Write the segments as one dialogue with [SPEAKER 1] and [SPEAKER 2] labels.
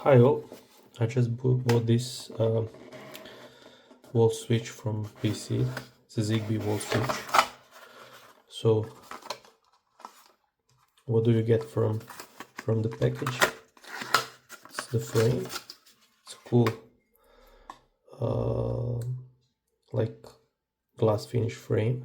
[SPEAKER 1] Hi all, I just bought this wall switch from BSEED, the Zigbee wall switch. So what do you get from the package? It's the frame. It's cool, like glass finish frame.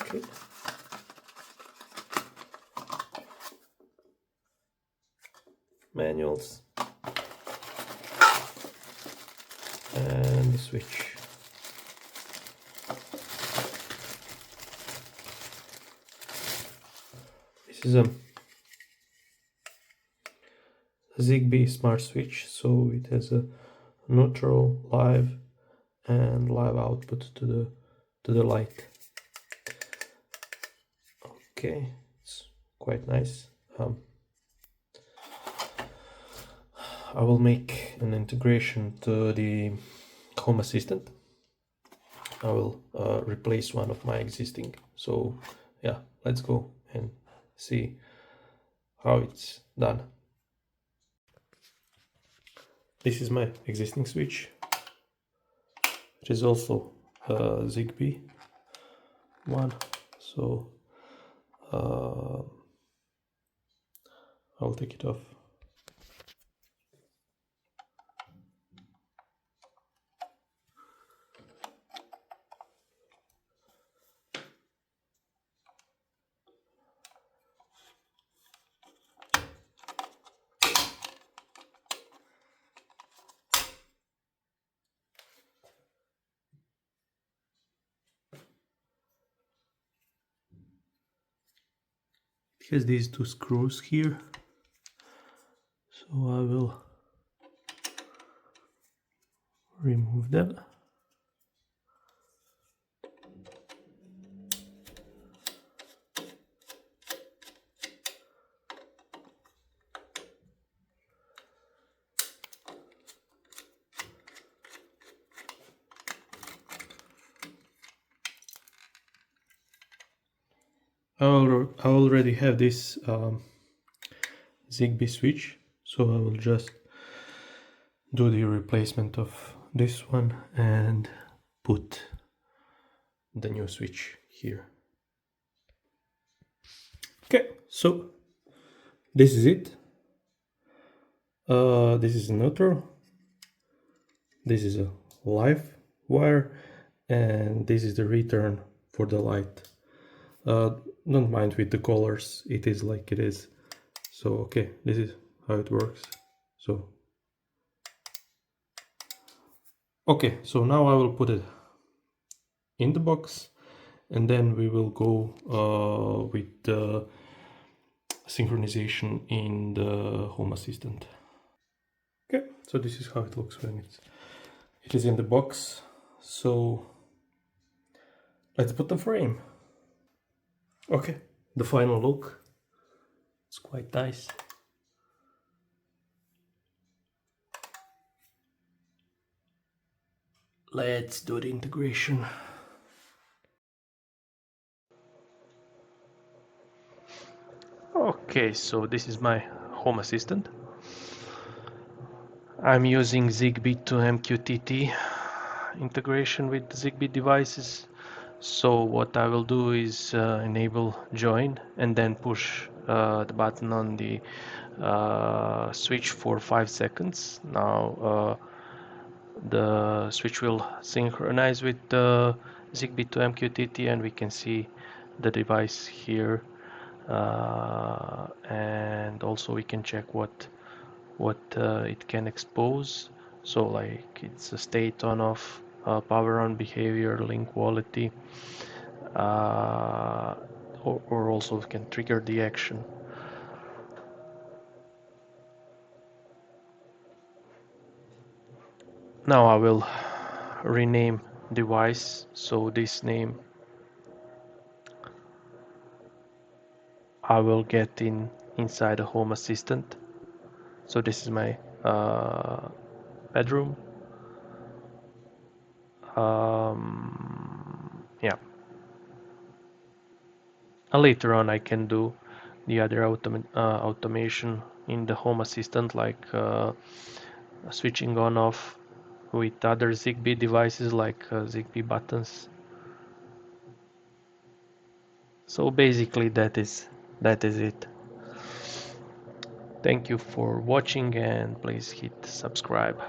[SPEAKER 1] Okay. Manuals and the switch. This is a Zigbee Smart Switch, so it has a neutral, live, and live output to the light. Okay, it's quite nice. I will make an integration to the Home Assistant. I will replace one of my existing. So yeah, let's go and see how it's done. This is my existing switch. It is also Zigbee one. So I'll take it off. It has these two screws here, so I will remove them. I already have this Zigbee switch, so I will just do the replacement of this one and put the new switch here. Okay, so this is it. This is neutral, this is a live wire, and this is the return for the light. Don't mind with the colors, it is like it is. So okay, this is how it works. So okay, so now I will put it in the box, and then we will go with the synchronization in the Home Assistant. Okay, so this is how it looks when it is in the box. So let's put the frame. Okay, the final look. It's quite nice. Let's do the integration. Okay, so this is my Home Assistant. I'm using Zigbee to MQTT integration with Zigbee devices. So what I will do is enable join and then push the button on the switch for 5 seconds. Now the switch will synchronize with the Zigbee to MQTT, and we can see the device here, and also we can check what it can expose. So like it's a state on off, power on, behavior, link quality, or also can trigger the action. Now I will rename device, so this name I will get inside the Home Assistant. So this is my bedroom. Yeah. Later on I can do the other automation in the Home Assistant, like switching on off with other Zigbee devices like Zigbee buttons. So basically that is it. Thank you for watching and please hit subscribe.